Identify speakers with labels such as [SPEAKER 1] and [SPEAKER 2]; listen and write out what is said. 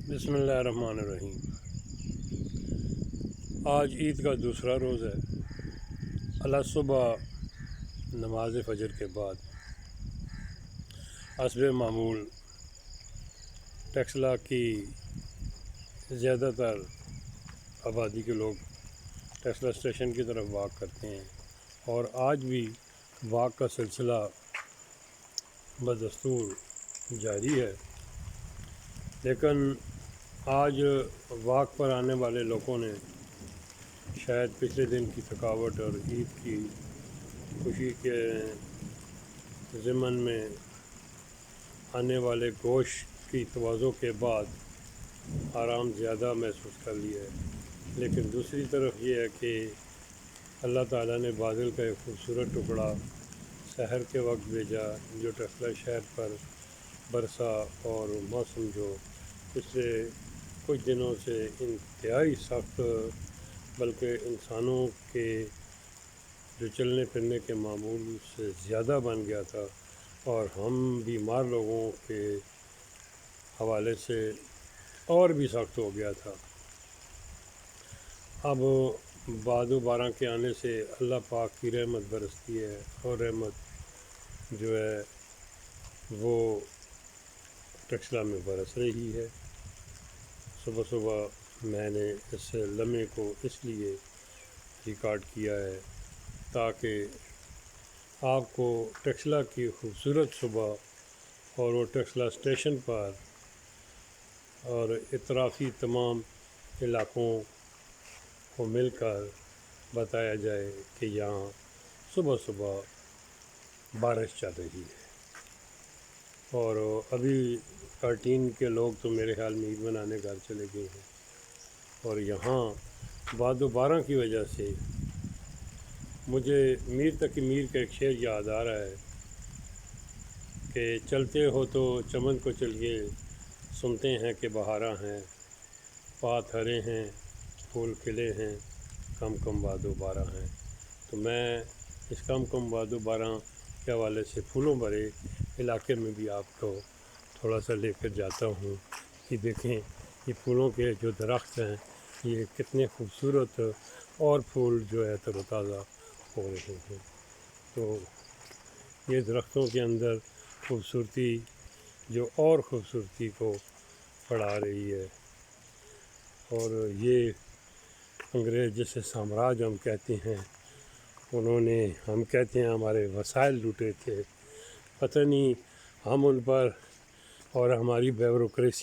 [SPEAKER 1] بسم اللہ الرحمن الرحیم۔ آج عید کا دوسرا روز ہے۔ اللہ صبح نماز فجر کے بعد حسب معمول ٹیکسلا کی زیادہ تر آبادی کے لوگ ٹیکسلا اسٹیشن کی طرف واک کرتے ہیں، اور آج بھی واک کا سلسلہ بدستور جاری ہے۔ لیکن آج واک پر آنے والے لوگوں نے شاید پچھلے دن کی تھکاوٹ اور عید کی خوشی کے ضمن میں آنے والے گوشت کی توازوں کے بعد آرام زیادہ محسوس کر لیا ہے۔ لیکن دوسری طرف یہ ہے کہ اللہ تعالیٰ نے بادل کا ایک خوبصورت ٹکڑا سحر کے وقت بھیجا جو ٹیکسلا شہر پر برسا، اور موسم جو پچھلے کچھ دنوں سے انتہائی سخت بلکہ انسانوں کے جو چلنے پھرنے کے معمول سے زیادہ بن گیا تھا، اور ہم بیمار لوگوں کے حوالے سے اور بھی سخت ہو گیا تھا۔ اب باد و باران کے آنے سے اللہ پاک کی رحمت برستی ہے، اور رحمت جو ہے وہ ٹیکسلا میں برس رہی ہے۔ صبح صبح میں نے اس لمحے کو اس لیے ریکارڈ کیا ہے تاکہ آپ کو ٹیکسلا کی خوبصورت صبح اور وہ ٹیکسلا اسٹیشن پر اور اطرافی تمام علاقوں کو مل کر بتایا جائے کہ یہاں صبح صبح بارش چل رہی ہے۔ اور ابھی 13 کے لوگ تو میرے خیال میں عید منانے گھر چلے گئے ہیں، اور یہاں باد و باران کی وجہ سے مجھے میر تقی میر کا ایک شعر یاد آ رہا ہے کہ چلتے ہو تو چمن کو چلیے، سنتے ہیں کہ بہاراں ہیں، پات ہرے ہیں، پھول کھلے ہیں، کم کم باد و باران ہیں۔ تو میں اس کم کم باد و باران کے حوالے سے پھولوں بھرے علاقے میں بھی آپ کو تھوڑا سا لے کر جاتا ہوں کہ دیکھیں یہ پھولوں کے جو درخت ہیں یہ کتنے خوبصورت اور پھول جو ہے تر و تازہ ہو رہے ہیں۔ تو یہ درختوں کے اندر خوبصورتی جو اور خوبصورتی کو بڑھا رہی ہے، اور یہ انگریز جسے سامراج ہم کہتے ہیں، انہوں نے ہم کہتے ہیں ہمارے وسائل لوٹے تھے، پتہ نہیں ہم ان پر اور ہماری بیوروکریسی